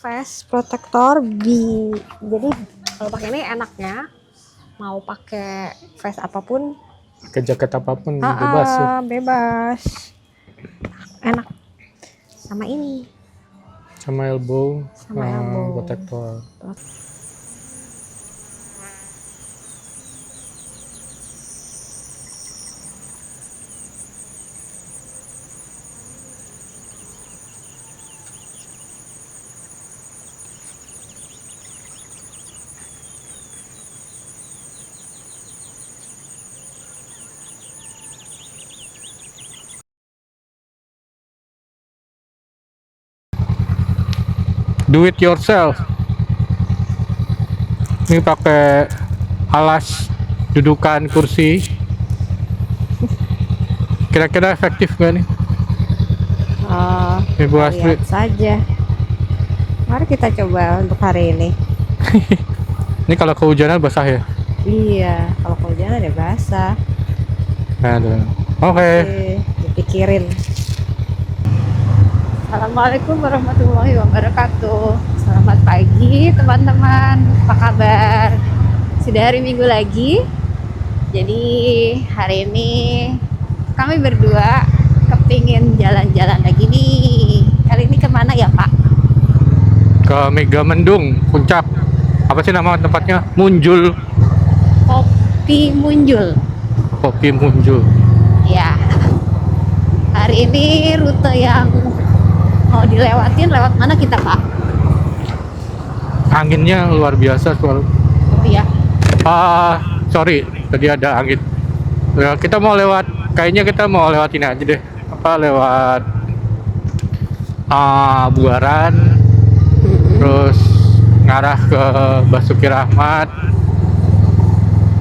face protector B. Jadi kalau pakai ini enaknya mau pakai face apapun, Pakai jaket apapun bebas ya. bebas. Enak. Sama ini. Sama elbow, Sama elbow. protector. Do it yourself. Ini pakai alas dudukan kursi. Kira-kira efektif nggak nih? Ibu Astrid? Lihat saja. Mari kita coba untuk hari ini. Ini kalau kehujanan basah ya? Iya, kalau kehujanan ya basah. Aduh. Oke. Dipikirin. Assalamualaikum warahmatullahi wabarakatuh. Selamat pagi teman-teman. Apa kabar? Sudah hari Minggu lagi. Jadi hari ini kami berdua kepingin jalan-jalan lagi nih. Kali ini kemana ya Pak? Ke Megamendung, Puncak. Apa sih nama tempatnya? Munjul. Kopi Munjul. Kopi Munjul. Ya. Hari ini rute yang mau dilewatin lewat mana kita Pak? Anginnya luar biasa soal. Iya. Sorry, tadi ada angin. Ya, kita mau lewat, kayaknya kita mau lewat ini aja deh. Lewat Buaran, terus ngarah ke Basuki Rahmat.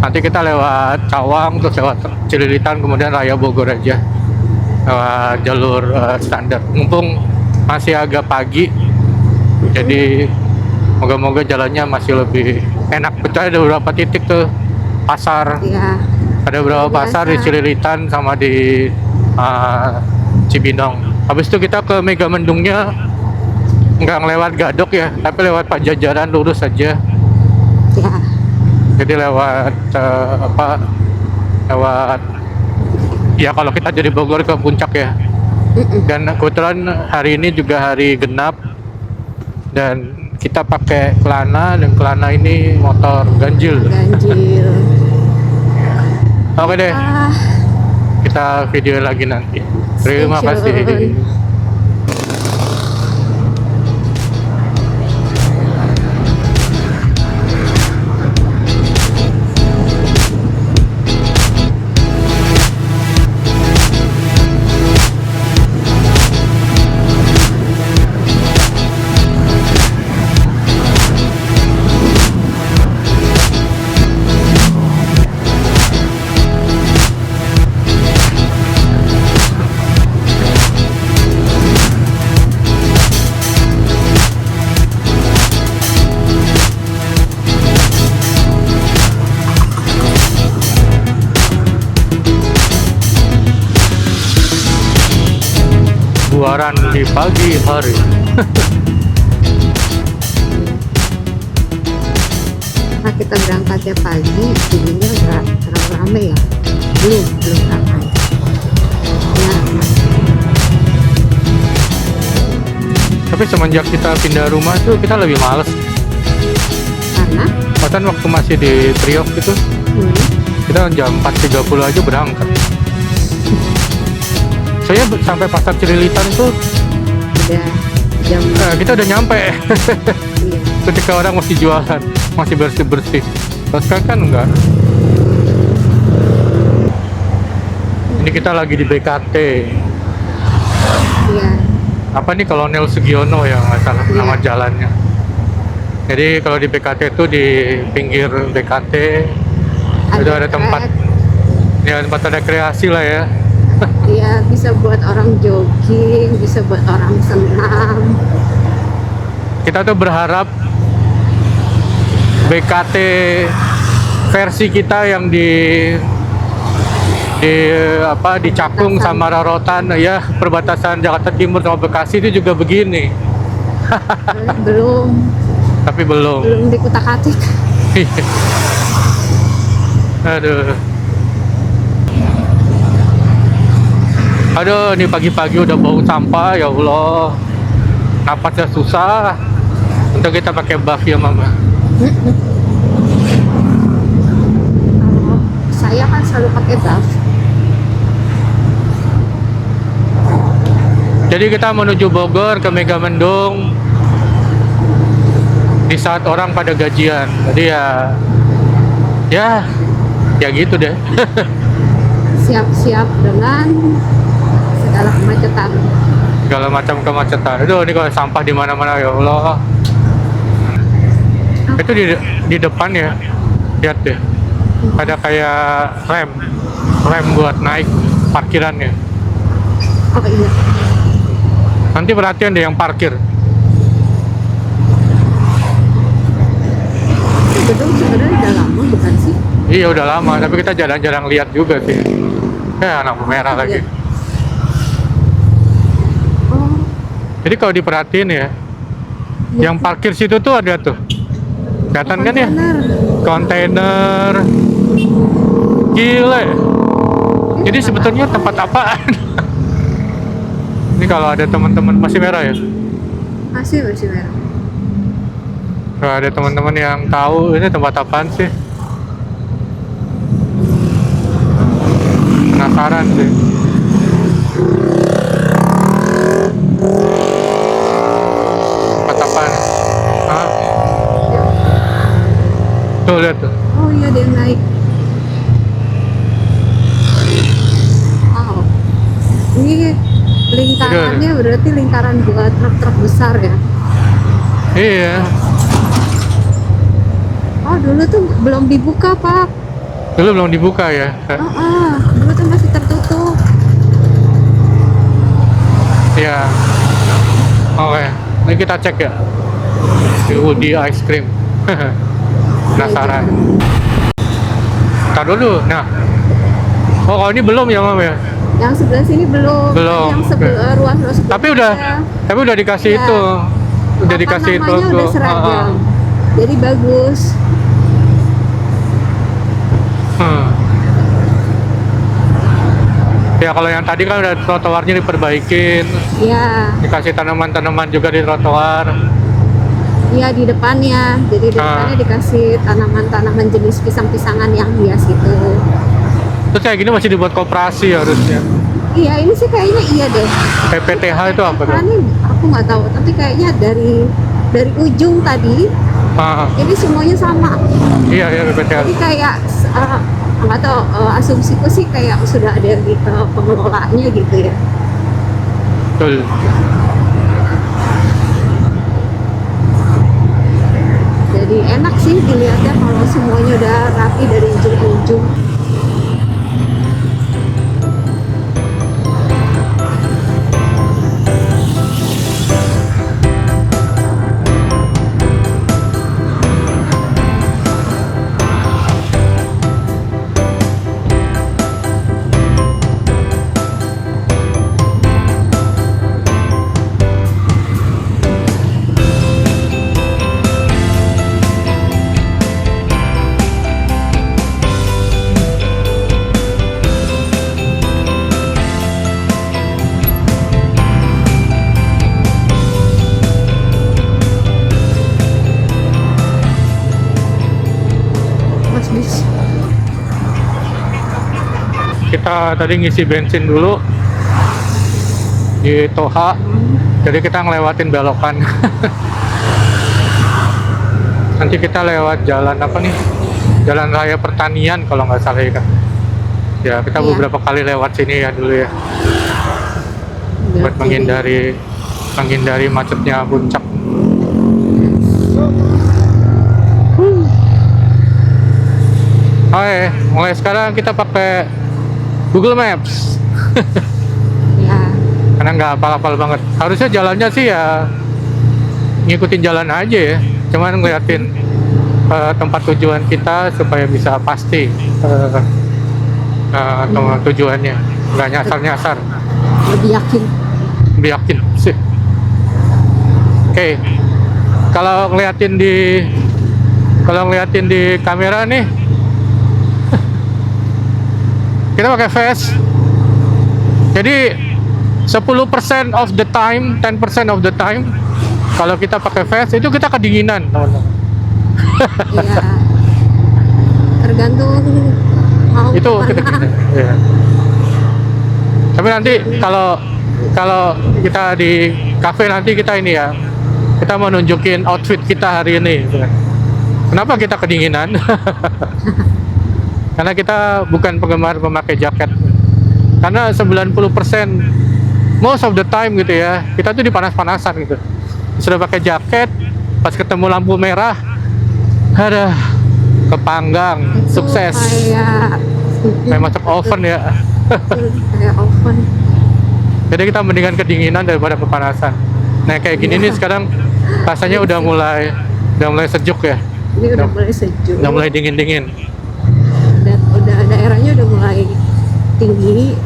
Nanti kita lewat Cawang, terus lewat Cililitan, kemudian Raya Bogor aja. Lewat jalur standar. Mumpung masih agak pagi, jadi moga-moga jalannya masih lebih enak. Betul, ada beberapa titik tuh pasar. Iya. Ada beberapa pasar di Cililitan sama di Cibinong. Habis itu kita ke Megamendungnya nggak lewat Gadok ya, tapi lewat Pajajaran lurus saja. Ya. Jadi lewat lewat ya kalau kita jadi Bogor ke Puncak ya. Dan kebetulan hari ini juga hari genap dan kita pakai Kelana, dan Kelana ini motor ganjil. Oke deh, kita video lagi nanti. Terima kasih. Buaran di pagi hari. Nah, kita berangkatnya pagi, jadinya nggak terlalu ramai ya. Belum ramai. Ya, Tapi semenjak kita pindah rumah tuh kita lebih males. karena Bahkan waktu masih di Priok itu, kita jam 4.30 aja berangkat. Saya sampai pasar Cililitan tuh udah jam kita udah nyampe. iya. Ketika orang masih jualan, masih bersih-bersih. Terus sekarang kan enggak. Ini kita lagi di BKT. Iya. Apa nih, Kolonel Sugiono ya nggak salah Iya. nama jalannya. Jadi kalau di BKT itu di pinggir BKT itu ada tempat, ya tempat rekreasi lah ya. Iya, bisa buat orang jogging, bisa buat orang senam. Kita tuh berharap BKT versi kita yang di Cakung sama Rorotan ya, perbatasan Jakarta Timur sama Bekasi itu juga begini. belum Tapi belum. belum dikutak-atik. Aduh. Aduh, ini pagi-pagi udah bau sampah, ya Allah. Napasnya susah. Untuk kita pakai buff ya, Mama. Kalau saya kan selalu pakai buff. Jadi kita menuju Bogor ke Megamendung di saat orang pada gajian. Jadi ya gitu deh. Siap-siap dengan segala kemacetan. Segala macam kemacetan. Aduh, ini kalau sampah di mana-mana, ya Allah. Itu di depan ya, lihat deh. Ada kayak rem buat naik parkirannya. Oh iya. Nanti perhatian deh yang parkir. Gedung sebenarnya udah lama bukan sih? Iya udah lama, tapi kita jarang-jarang lihat juga sih. Ya anak merah lagi. Oh, Jadi kalau diperhatiin ya, yang parkir situ tuh ada tuh. Kelihatan kan ya? Kontainer. Gila. Jadi sebetulnya tempat apaan? Ini kalau ada teman-teman masih merah ya? masih merah. Kalau ada teman-teman yang tahu ini tempat apaan sih? Penasaran sih. Tempat apaan? Hah? Tuh lihat tuh. Oh iya dia naik. Wow. Ini lingkarannya berarti lingkaran buat truk-truk besar ya? Iya. Oh dulu tuh belum dibuka Pak. Dulu belum dibuka ya? Dulu tuh masih tertutup. Iya. Oke. Ini kita cek ya. Di Woody Ice Cream. Penasaran. Ntar dulu. Nah. Oh kalau ini belum ya Mam ya? Yang sebelah sini belum. Belum. Yang sebelah ruas Tapi udah dikasih Iya. itu. Udah Papan dikasih itu. namanya udah seragam. Jadi bagus. Ya kalau yang tadi kan udah trotoarnya diperbaikin, Iya. dikasih tanaman-tanaman juga di trotoar. Iya di depannya. Jadi di depannya dikasih tanaman-tanaman jenis pisang-pisangan yang hias itu. Terus kayak gini masih dibuat koperasi harusnya. Iya ini sih kayaknya iya deh. PPTH itu apa tuh? Ini aku nggak tahu. Tapi kayaknya dari ujung tadi ini semuanya sama. Iya PPTH. Jadi kayak nggak tahu, asumsiku sih kayak sudah ada pengelolanya gitu ya. Betul. Jadi enak sih dilihatnya kalau semuanya udah rapi dari ujung ke ujung. Kita tadi ngisi bensin dulu di Toha, jadi kita ngelewatin belokan. Nanti kita lewat jalan apa nih? Jalan Raya Pertanian kalau nggak salah ya kan. Ya kita Iya. beberapa kali lewat sini ya dulu ya, buat menghindari macetnya puncak. Oke, mulai sekarang kita pakai Google Maps. Ya. Karena nggak hafal-hafal banget. Harusnya jalannya sih ya ngikutin jalan aja ya. Cuman ngeliatin tempat tujuan kita supaya bisa pasti tempat tujuannya. Nggak nyasar-nyasar. Lebih yakin. Lebih yakin sih. Oke. Kalau ngeliatin di kamera nih, kita pakai vest. Jadi 10% of the time, 10% of the time kalau kita pakai vest itu kita kedinginan, teman-teman. Iya. Tergantung mau Itu kemana. kita kedinginan. Iya. Tapi nanti kalau kita di cafe nanti kita ini ya, kita mau nunjukin outfit kita hari ini. Kenapa kita kedinginan? Karena kita bukan penggemar memakai jaket. Karena 90% most of the time gitu ya, kita tuh dipanas-panasan gitu. Sudah pakai jaket, pas ketemu lampu merah, ada kepanggang, Itu sukses. Kayak macam oven ya. kayak oven. Jadi kita mendingan kedinginan daripada kepanasan. Nah kayak gini nih sekarang rasanya udah mulai sejuk ya. Ini udah mulai sejuk. Udah mulai dingin-dingin. Dan udah daerahnya udah mulai tinggi.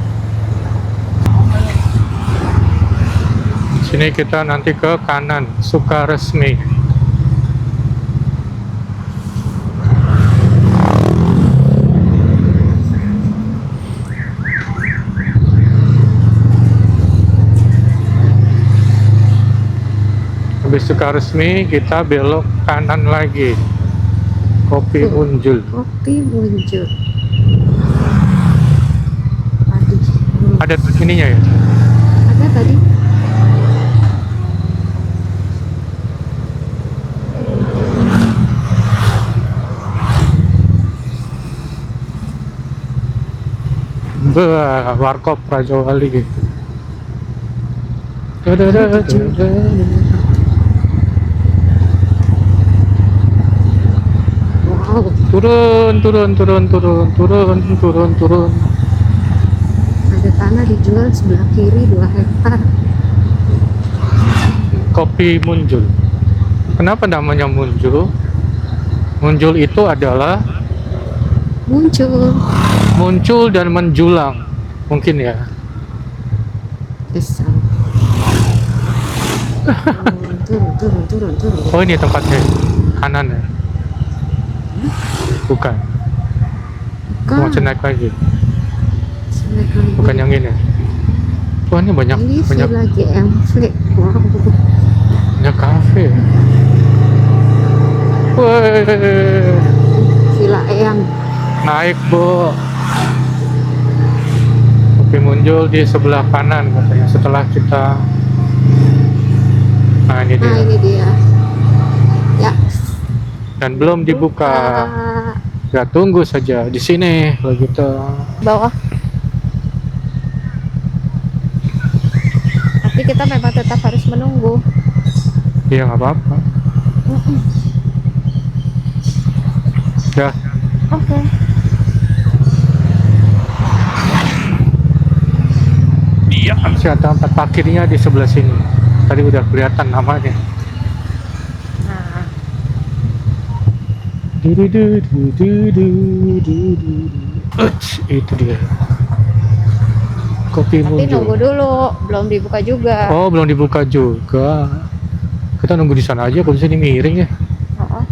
Sini kita nanti ke kanan, Sukaresmi. Habis Sukaresmi kita belok kanan lagi. Kopi Unjul. Kopi muncul. Aduh. Ada ininya ya? Ada tadi. Warkop Raja Wali gitu. Wow. Turun. Ada tanah dijual sebelah kiri 2 hektar. Kopi Munjul. Kenapa namanya Munjul? Munjul itu adalah muncul dan menjulang, mungkin ya. Besar. Turun. Oh ini tempatnya kanan ya? Bukan. Mau naik lagi. Bukan yang ini. Wah ini banyak Ini Villa GMV. Wow. banyak kafe. Wih, Villa Eyang. naik Bu. Kopi Munjul di sebelah kanan katanya setelah kita. Nah ini dia. Nah ini dia. Ya. Dan belum dibuka. Ya tunggu saja di sini kalau gitu. Bawah. Tapi kita memang tetap harus menunggu. Iya nggak apa-apa. Ya. Oke. Iya. Masih ada tempat parkirnya di sebelah sini. Tadi udah kelihatan namanya. Nah, Itu dia. Kopi tapi Munjul. nunggu dulu, belum dibuka juga. Oh, belum dibuka juga. Kita nunggu di sana aja, kalau di sini miring ya. Oh.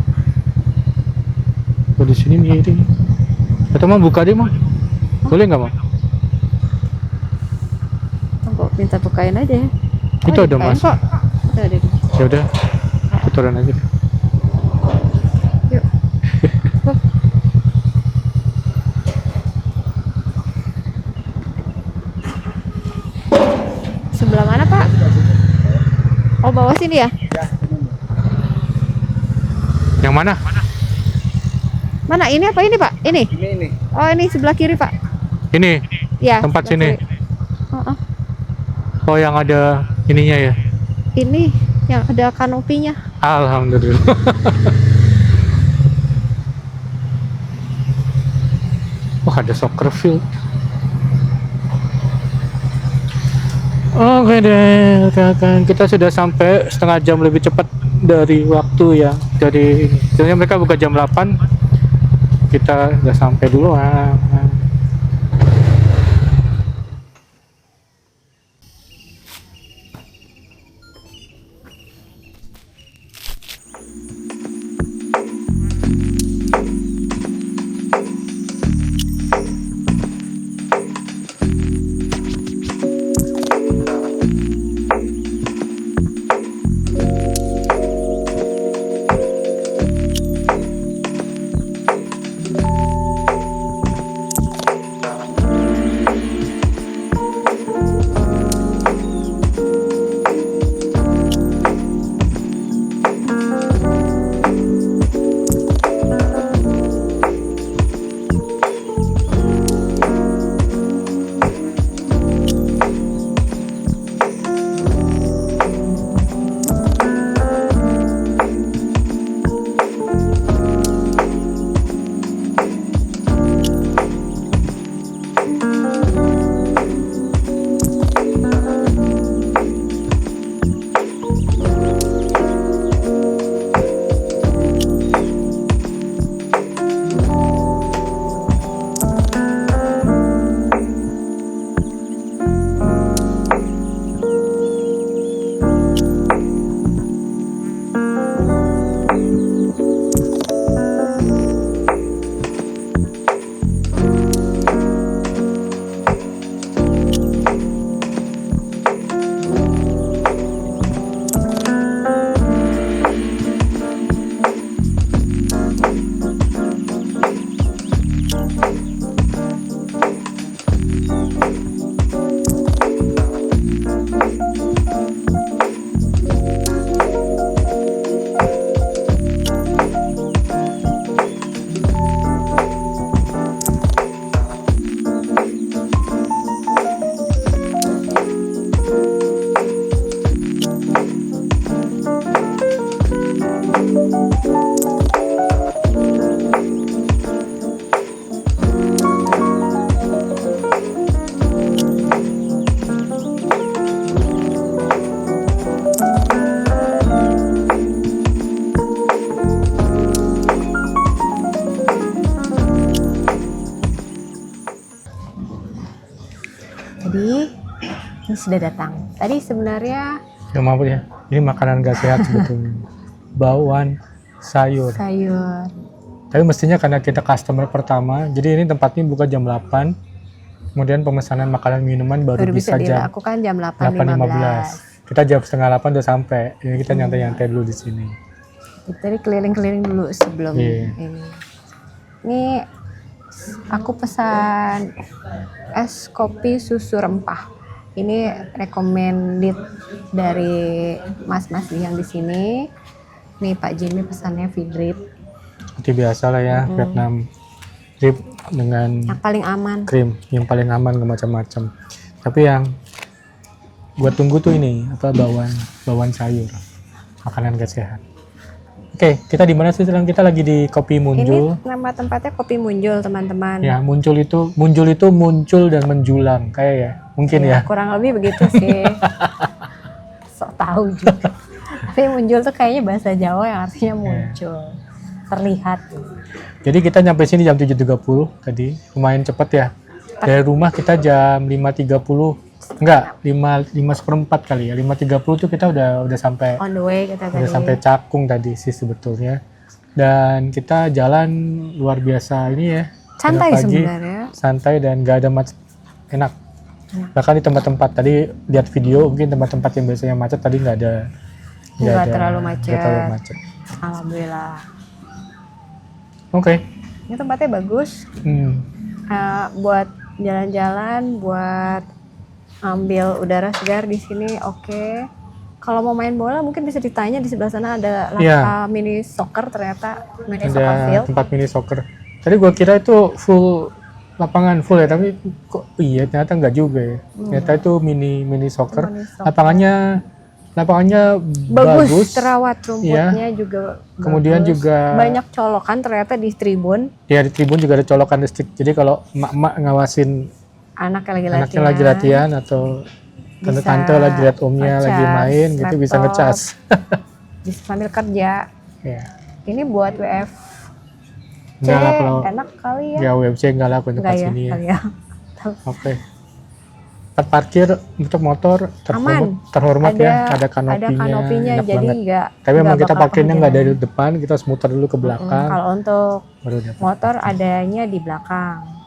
Kalau di sini miring. Atau mau buka deh, Mang? Boleh nggak, Mang? Tunggu, minta bukain aja ya. Itu ada dibukain Mas. kok. Itu ada. Ya udah. Putaran aja deh. Yuk. Hup. Sebelah mana, Pak? Oh, bawah sini ya? Yang mana? Mana ini apa ini, Pak? Ini. Ini. Oh, ini sebelah kiri, Pak. Ini Ya. tempat sebelah sini. kiri. Oh. Oh, yang ada ininya ya. Ini yang ada kanopinya. Alhamdulillah. Wah, ada soccer field. Oke deh, rekan. Kita sudah sampai setengah jam lebih cepat dari waktu ya. Dari sebenarnya mereka buka jam 8. Kita udah sampai duluan. sudah datang. Tadi sebenarnya Ya maaf ya, ini makanan gak sehat sebetulnya. Bawang sayur. sayur. Tapi mestinya karena kita customer pertama, jadi ini tempatnya buka jam 8. Kemudian pemesanan makanan minuman baru bisa jam dilakukan jam 8.15. Kita jam setengah 8 udah sampai. Ini kita nyantai-nyantai dulu di sini. Jadi keliling-keliling dulu sebelum Iya. ini. Ini aku pesan es kopi susu rempah. Ini recommended dari mas-mas yang di sini. Nih Pak Jimmy pesannya V-drip. Seperti biasa lah ya, Vietnam drip dengan Yang paling aman. krim yang paling aman, gak macam-macam. Tapi yang gua tunggu tuh ini apa, bawang sayur, makanan gak sehat. Oke, kita di mana sih sekarang? Kita lagi di Kopi Munjul. Ini nama tempatnya Kopi Munjul, teman-teman. Ya, muncul itu muncul dan menjulang kayak ya. Mungkin ya. Kurang lebih begitu sih. Sok tahu juga. Tapi Munjul tuh kayaknya bahasa Jawa yang artinya muncul. Terlihat. Jadi kita nyampe sini jam 7.30 tadi. Lumayan cepet ya. Dari rumah kita jam 5.30. Enggak, 5:04 kali ya. 5.30 tuh kita udah sampai. On the way kita tadi. Udah sampai Cakung tadi sih sebetulnya. Dan kita jalan luar biasa ini ya. Santai pagi, sebenarnya. Santai dan gak ada macet. Enak. Bahkan di tempat-tempat tadi lihat video, mungkin tempat-tempat yang biasanya macet tadi nggak terlalu macet. macet. Alhamdulillah. Oke. Ini tempatnya bagus. Buat jalan-jalan, buat ambil udara segar di sini, oke. Kalau mau main bola mungkin bisa ditanya, di sebelah sana ada mini soccer, ternyata mini soccer Ada field. tempat mini soccer. Tadi gua kira itu lapangan full ya, tapi kok iya ternyata enggak juga ya. Ternyata itu mini soccer. Mini soccer. Lapangannya bagus, terawat, rumputnya juga kemudian bagus. juga banyak colokan ternyata di tribun. Ya, di tribun juga ada colokan listrik. Jadi kalau emak-emak ngawasin Anaknya lagi latihan atau tante-tante lagi lihat omnya ngecas lagi main gitu, bisa laptop. ngecas. Bisa sambil kerja. Ya. Ini buat WF. Enggak lah kalau Enak kali ya. ya WFC enggak lah untuk Enggak ya, sini ya. kali ya. Oke. Tempat parkir untuk motor terhormat ya, ada kanopinya, enak jadi banget. enggak. Tapi memang kita parkirnya nggak dari depan, kita harus muter dulu ke belakang. Kalau untuk Baru dapat. motor adanya di belakang.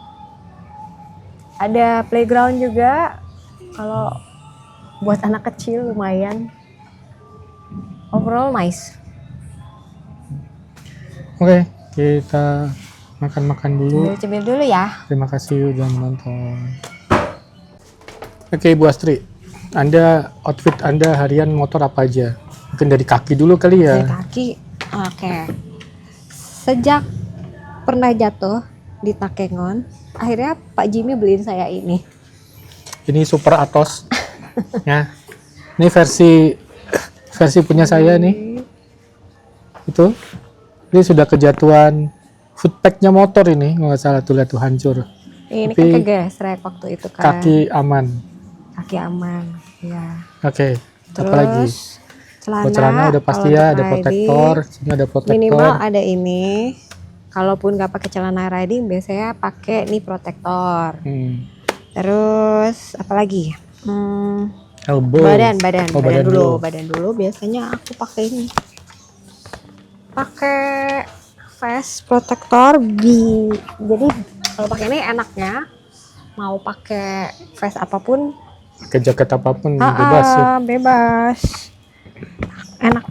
Ada playground juga. Kalau buat anak kecil lumayan. Overall nice. Oke, kita makan-makan dulu. Cemil dulu ya. Terima kasih udah menonton. Oke, Ibu Astri, outfit Anda harian motor apa aja? Mungkin dari kaki dulu kali ya. Dari kaki. Oke. Sejak pernah jatuh di Takengon, akhirnya Pak Jimmy beliin saya ini. Ini Super Atos. Ya. Ini versi punya saya nih. Itu. Ini sudah kejatuhan footpacknya motor ini, nggak salah tuh, lihat tuh hancur. Ini Tapi kan kegesrek waktu itu kan. Kaki aman. Kaki aman. Ya. Oke. Terus Apa lagi? Celana udah pasti ya, ada protektor. Sini ada protektor. Minimal ada ini. Kalaupun nggak pakai celana riding, biasanya pakai nih protektor. Terus apa lagi? Elbow. Badan Oh, badan dulu. Biasanya aku pakai ini. Pakai vest protektor jadi kalau pakai ini enaknya mau pakai vest apapun, pakai jaket apapun bebas ya. Bebas. Enak.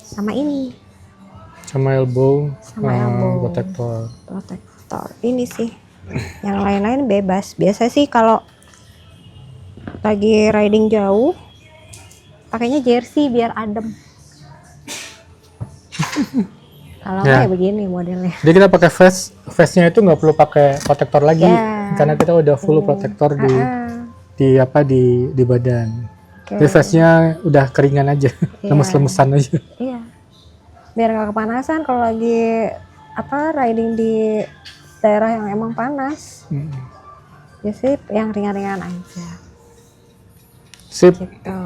Sama ini. Sama elbow. Protektor. Ini sih. Yang lain-lain bebas. Biasa sih kalau lagi riding jauh pakainya jersey biar adem. Kalau kayak begini modelnya. Jadi kita pakai vestnya itu nggak perlu pakai protektor lagi, karena kita udah full protektor di badan. Jadi vestnya udah keringan aja, lemes-lemesan aja. Iya. Biar nggak kepanasan kalau lagi riding di daerah yang emang panas. Jadi yang ringan-ringan aja. Sip. Gitu.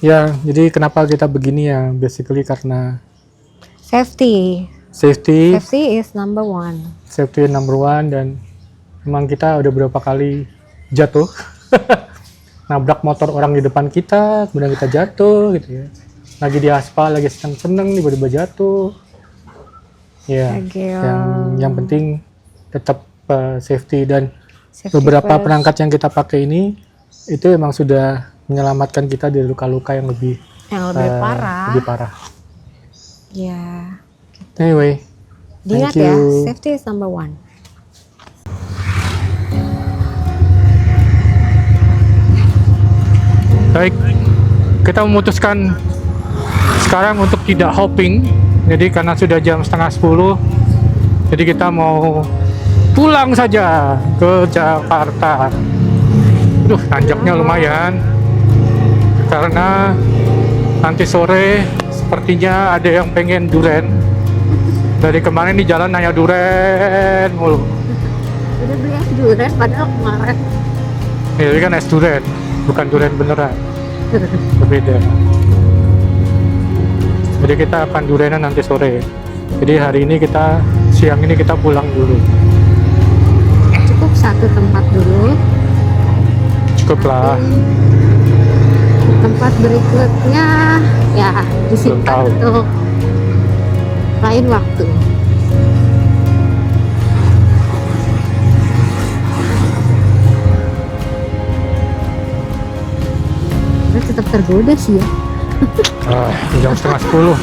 Ya, jadi kenapa kita begini ya? Basically karena Safety is number one. Safety number one, dan memang kita udah berapa kali jatuh nabrak motor orang di depan kita, kemudian kita jatuh gitu ya. Lagi di aspal, lagi seneng-seneng, tiba-tiba jatuh. Ya, yang penting tetap safety dan beberapa perangkat yang kita pakai ini itu emang sudah menyelamatkan kita dari luka-luka yang lebih parah. Lebih parah. Ya. Anyway, Ingat ya, safety is number one. Baik, kita memutuskan sekarang untuk tidak hopping. Jadi karena sudah jam 9:30, jadi kita mau pulang saja ke Jakarta. Nanjaknya lumayan. Karena nanti sore sepertinya ada yang pengen duren. Dari kemarin di jalan nanya duren mulu. Udah beli es duren padahal kemarin. Ya, ini kan es duren, bukan duren beneran. Berbeda. Jadi kita akan durenan nanti sore. Jadi hari ini siang ini kita pulang dulu. Cukup satu tempat dulu. Cukuplah. Tempat berikutnya ya disimpan untuk lain waktu. Tetap tergoda sih ya. Jam 9:30.